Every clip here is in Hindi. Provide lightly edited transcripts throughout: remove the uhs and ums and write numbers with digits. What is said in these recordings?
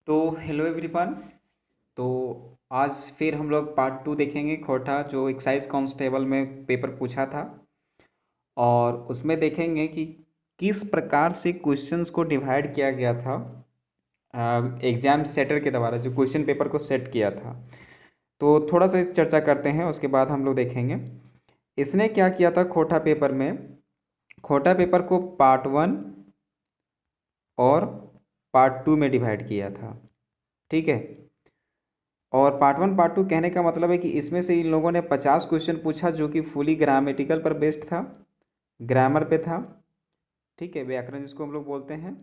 तो हेलो एवरीवन। तो आज फिर हम लोग पार्ट 2 देखेंगे खोटा जो एक्साइज कांस्टेबल में पेपर पूछा था। और उसमें देखेंगे कि किस प्रकार से क्वेश्चंस को डिवाइड किया गया था एग्जाम सेटर के द्वारा जो क्वेश्चन पेपर को सेट किया था। तो थोड़ा सा इस चर्चा करते हैं, उसके बाद हम लोग देखेंगे इसने क्या किया था। खोटा पेपर में खोटा पेपर को पार्ट 1 और पार्ट 2 में डिवाइड किया था। ठीक है। और पार्ट 1 पार्ट 2 कहने का मतलब है कि इसमें से इन लोगों ने 50 क्वेश्चन पूछा जो कि फुली ग्रामेटिकल पर बेस्ड था, ग्रामर पे था। ठीक है, व्याकरण जिसको हम लोग बोलते हैं।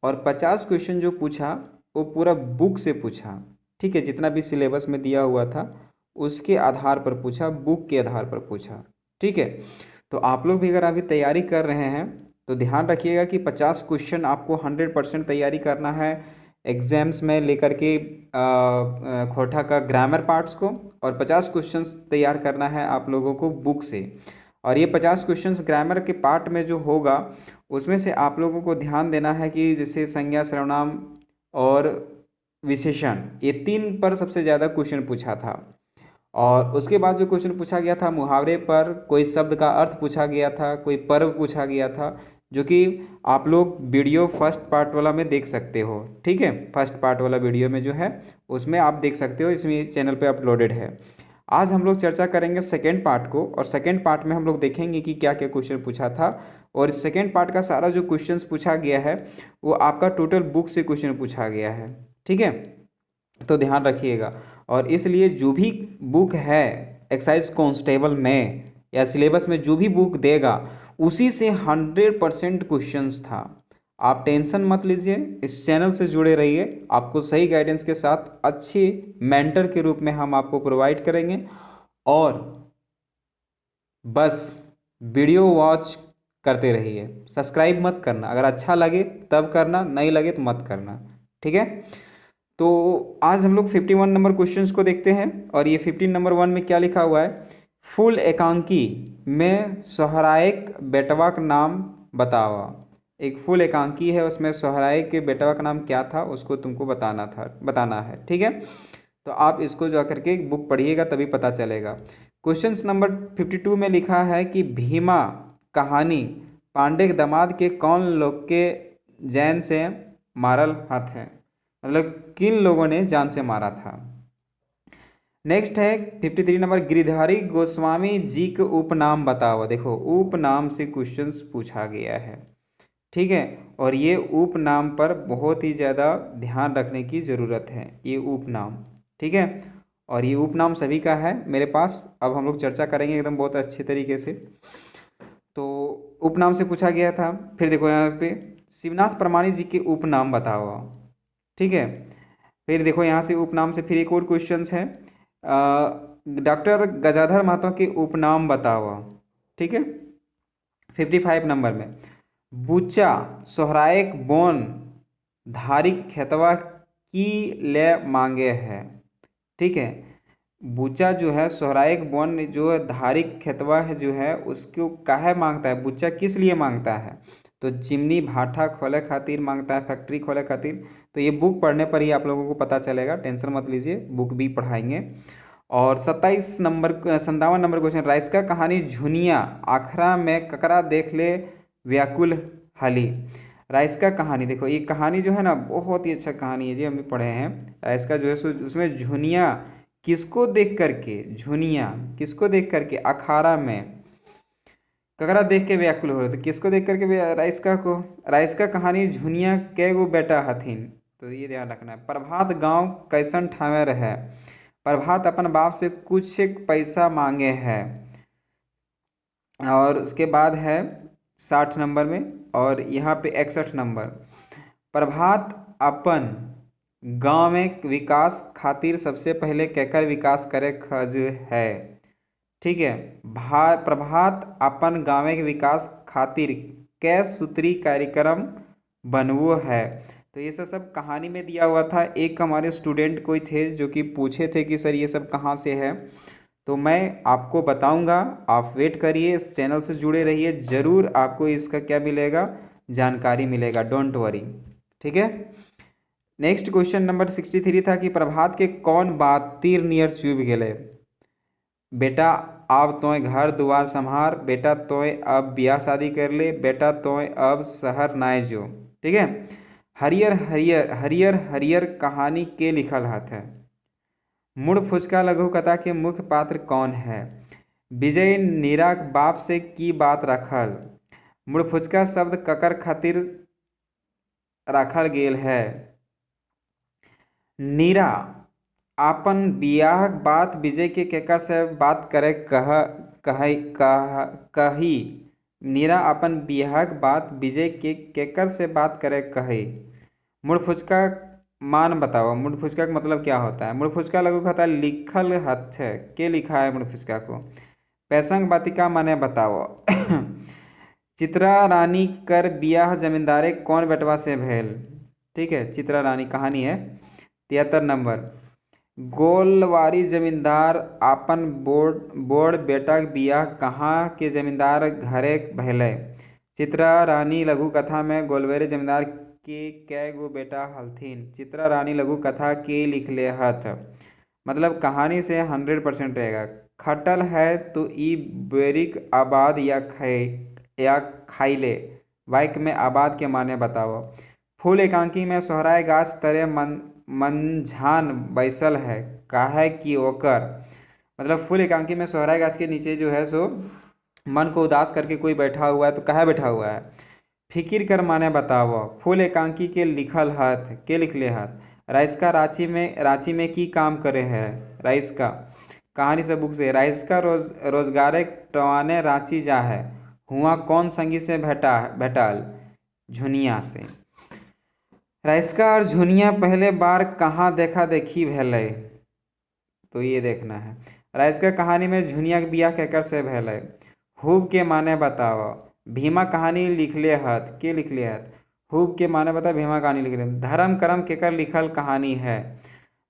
और 50 क्वेश्चन जो पूछा वो पूरा बुक से पूछा। ठीक है, जितना भी सिलेबस में दिया हुआ था उसके आधार पर पूछा, बुक के आधार पर पूछा। ठीक है। तो आप लोग भी अगर अभी तैयारी कर रहे हैं तो ध्यान रखिएगा कि 50 क्वेश्चन आपको 100% तैयारी करना है एग्जाम्स में लेकर के खोटा का ग्रामर पार्ट्स को। और 50 क्वेश्चंस तैयार करना है आप लोगों को बुक से। और ये 50 क्वेश्चंस ग्रामर के पार्ट में जो होगा उसमें से आप लोगों को ध्यान देना है कि जैसे संज्ञा, सर्वनाम और विशेषण, ये तीन पर सबसे ज़्यादा क्वेश्चन पूछा था। और उसके बाद जो क्वेश्चन पूछा गया था मुहावरे पर, कोई शब्द का अर्थ पूछा गया था, कोई पर्व पूछा गया था, जो कि आप लोग वीडियो फर्स्ट पार्ट वाला में देख सकते हो। ठीक है, फर्स्ट पार्ट वाला वीडियो में जो है उसमें आप देख सकते हो, इसमें चैनल पे अपलोडेड है। आज हम लोग चर्चा करेंगे सेकेंड पार्ट को, और सेकेंड पार्ट में हम लोग देखेंगे कि क्या क्या क्वेश्चन पूछा था। और सेकेंड पार्ट का सारा जो क्वेश्चंस पूछा गया है वो आपका टोटल बुक से क्वेश्चन पूछा गया है। ठीक है, तो ध्यान रखिएगा। और इसलिए जो भी बुक है एक्साइज कांस्टेबल में या सिलेबस में जो भी बुक देगा उसी से 100% क्वेश्चंस था। आप टेंशन मत लीजिए, इस चैनल से जुड़े रहिए, आपको सही गाइडेंस के साथ अच्छे मेंटर के रूप में हम आपको प्रोवाइड करेंगे। और बस वीडियो वॉच करते रहिए, सब्सक्राइब मत करना, अगर अच्छा लगे तब करना, नहीं लगे तो मत करना। ठीक है। तो आज हम लोग 51 नंबर क्वेश्चंस को देखते हैं। और ये 15 नंबर 1 में क्या लिखा हुआ है, फुल एकांकी में सोहरायक बेटवा का नाम बतावा। एक फुल एकांकी है, उसमें सोहरायक के बेटवा का नाम क्या था उसको तुमको बताना है। ठीक है, तो आप इसको जा करके एक बुक पढ़िएगा तभी पता चलेगा। क्वेश्चन नंबर 52 में लिखा है कि भीमा कहानी पांडे के दामाद के कौन लोग के जैन से मारल हाथ है, मतलब किन लोगों ने जान से मारा था। नेक्स्ट है 53 नंबर, गिरिधारी गोस्वामी जी के उपनाम बताओ। देखो उपनाम से क्वेश्चंस पूछा गया है। ठीक है, और ये उपनाम पर बहुत ही ज़्यादा ध्यान रखने की ज़रूरत है, ये उपनाम। ठीक है, और ये उपनाम सभी का है मेरे पास। अब हम लोग चर्चा करेंगे एकदम बहुत अच्छे तरीके से। तो उपनाम से पूछा गया था। फिर देखो यहाँ पे शिवनाथ प्रमाणी जी के उपनाम बताओ। ठीक है, फिर देखो यहाँ से उपनाम से फिर एक और क्वेश्चन है, डॉक्टर गजाधर महतो के उपनाम बताओ। ठीक है, 55 नंबर में बुच्चा सोहरायक बोन धारिक खेतवा की ले मांगे है। ठीक है, बुच्चा जो है सोहरायक बोन जो है धारिक खेतवा है जो है उसको काहे मांगता है, बुच्चा किस लिए मांगता है। तो चिमनी भाठा खोले खातिर मांगता है, फैक्ट्री खोले खातिर। तो ये बुक पढ़ने पर ही आप लोगों को पता चलेगा, टेंशन मत लीजिए, बुक भी पढ़ाएंगे। और 27 नंबर 57 नंबर क्वेश्चन, राइस्का कहानी झुनिया आखरा में ककरा देख ले व्याकुल हाली। राइस्का कहानी, देखो ये कहानी जो है ना बहुत ही अच्छा कहानी है जी, हम भी पढ़े हैं। राइस्का जो है उसमें झुनिया किसको देख करके, झुनिया किसको देख करके, अखाड़ा में ककरा देख के व्याकुल हो रहे थे, किसको देख करके राइस्का को। राइस्का कहानी झुनिया के गो बेटा हथिन, तो ये ध्यान रखना है। प्रभात गांव कैसन ठावे रहे, प्रभात अपन बाप से कुछ पैसा मांगे है। और उसके बाद है 60 नंबर में, और यहाँ पे 61 नंबर, प्रभात अपन गांव में विकास खातिर सबसे पहले केकर विकास करे खज है। ठीक है, प्रभात अपन गाँव के विकास खातिर कै सूत्री कार्यक्रम बनवो है। तो ये सब कहानी में दिया हुआ था। एक हमारे स्टूडेंट कोई थे जो कि पूछे थे कि सर ये सब कहाँ से है, तो मैं आपको बताऊंगा, आप वेट करिए, इस चैनल से जुड़े रहिए, ज़रूर आपको इसका क्या मिलेगा, जानकारी मिलेगा, डोंट वरी। ठीक है, नेक्स्ट क्वेश्चन नंबर 63 था कि प्रभात के कौन बात तीर नियर चुभ गेले। बेटा अब तोय घर दुआर संभार, बेटा तोय अब ब्याह शादी कर ले, बेटा तोय अब शहर नाय जो। ठीक है। हरियर हरियर हरियर हरियर कहानी के लिखल हाथ है। मुड़ फुचका लघु कथा के मुख्य पात्र कौन है। विजय नीराक बाप से की बात रखल। मुड़ फुचका शब्द ककर खातिर रखल गेल है। नीरा आपन बियाहक बात विजय के केकर से बात करे कही। नीरा अपन बियाहक बात विजय के केकर से बात करे कही। मुड़ फुचका मान बताओ। मुड़ फुचका का मतलब क्या होता है। मुड़ फुचका लघु कथा लिखल हथ है के लिखा है मुड़ फुचका को। पैसंग बातिका माने बताओ। चित्रा रानी कर बियाह जमींदारे कौन बेटवा से भेल। ठीक है, चित्रा रानी कहानी है। 73 नंबर। गोलवारी जमींदार आपन बोड़ बेटा के बियाह कहाँ के जमींदार घरे भैले। चित्रा रानी लघु कथा में गोलवारी जमींदार के कै गो बेटा हलथिन। चित्रा रानी लघु कथा के लिखले हथ। मतलब कहानी से 100% रहेगा। खटल है तो ई बेरिक आबाद या खाइले। वाक्य में आबाद के माने बताओ। फूल एकांकी में सोहराय गाछ तरे मंझान बैसल है, काहे कि ओकर। मतलब फूल एकांकी में सोहराय गाछ के नीचे जो है सो मन को उदास करके कोई बैठा हुआ है, तो काहे बैठा हुआ है। फिकिर कर माने बताओ। फूल एकांकी के लिखल हाथ के लिखले हाथ। राइस्का रांची में की काम करे है। राइस्का कहानी से बुक से। राइस्का रोजगारे टवाने रांची जा है। हुआ कौन संगी से भेटाल। झुनिया से। राइस्का और झुनिया पहले बार कहाँ देखा देखी भेलै, तो ये देखना है। राइस्का कहानी में झुनिया के बियाह केकर से भेलै। हुब के माने बताओ। भीमा कहानी लिखले हथ के लिखले हथ। हुब के माने बताओ, भीमा कहानी लिखले। धर्म कर्म केकर लिखल कहानी है।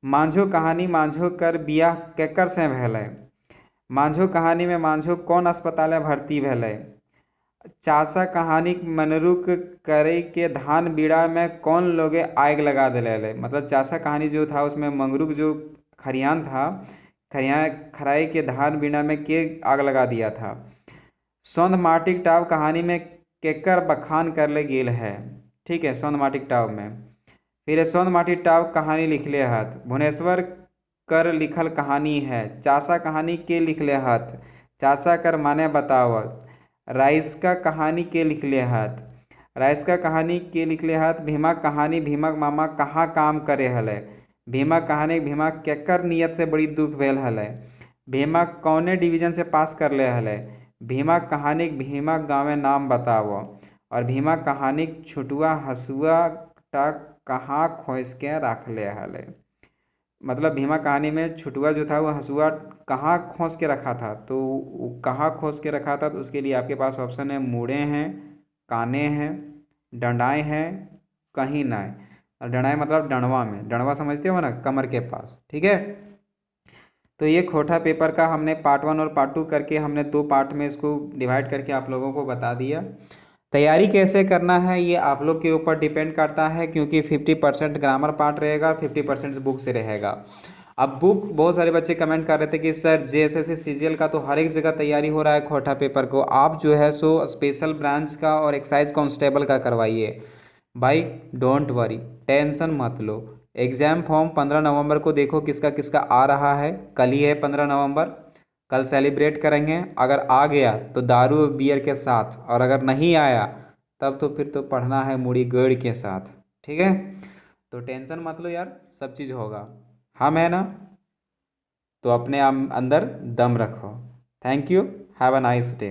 मांझो कहानी मांझो कर बियाह केकर से भेलै। मांझो कहानी में मांझो कौन अस्पताल में भर्ती भेलै। चासा कहानी मनरुक करे के धान बीड़ा में कौन लोगे आग लगा दिले। मतलब चासा कहानी जो था उसमें मंगरुक जो खरियान था, खराई के धान बीड़ा में के आग लगा दिया था। सौंद माटिक टाव कहानी में केकर बखान कर ले गेल है। ठीक है, सौंद माटिक टाव में। फिर सौंद माटिक टाव कहानी लिखले हथ। भुवनेश्वर कर लिखल कहानी है। चासा कहानी के लिखले हथ। चासा कर माने बतावत। राइस्का कहानी के लिखले हथ। राइस्का कहानी के लिखले हथ। भीमा कहानी भीमा मामा कहाँ काम करे हले। भीमा कहानी भीमा केकर नियत से बड़ी दुख भेल हले। भीमा कौने डिवीजन से पास कर ले हले। भीमा कहानी भीमा गाँव नाम बताओ। और भीमा कहानी छुटुआ हसुआ टक कहाँ खोस के रख ले हले। मतलब भीमा कहानी में छुटुआ जो था वो हसुआ कहाँ खोस के रखा था, तो वो कहाँ खोस के रखा था, तो उसके लिए आपके पास ऑप्शन है मुड़े हैं, काने हैं, डंडाए हैं, कहीं नाय। और डंडाए मतलब डंडवा में, डंडवा समझते हो ना, कमर के पास। ठीक है। तो ये खोटा पेपर का हमने पार्ट 1 और पार्ट 2 करके हमने 2 पार्ट में इसको डिवाइड करके आप लोगों को बता दिया। तैयारी कैसे करना है ये आप लोग के ऊपर डिपेंड करता है, क्योंकि 50% ग्रामर पार्ट रहेगा, 50% बुक से रहेगा। अब बुक बहुत सारे बच्चे कमेंट कर रहे थे कि सर जेएसएससी सीजीएल का तो हर एक जगह तैयारी हो रहा है खोटा पेपर को, आप जो है सो स्पेशल ब्रांच का और एक्साइज कांस्टेबल का करवाइए। भाई डोंट वरी, टेंशन मत लो। एग्ज़ाम फॉर्म 15 नवंबर को देखो किसका किसका आ रहा है। कल ही है 15 नवंबर, कल सेलिब्रेट करेंगे। अगर आ गया तो दारू और बियर के साथ, और अगर नहीं आया तब तो फिर तो पढ़ना है मुड़ी गड़ के साथ। ठीक है, तो टेंशन मत लो यार, सब चीज़ होगा। हम है ना, तो अपने अंदर दम रखो। Thank you, have a nice day.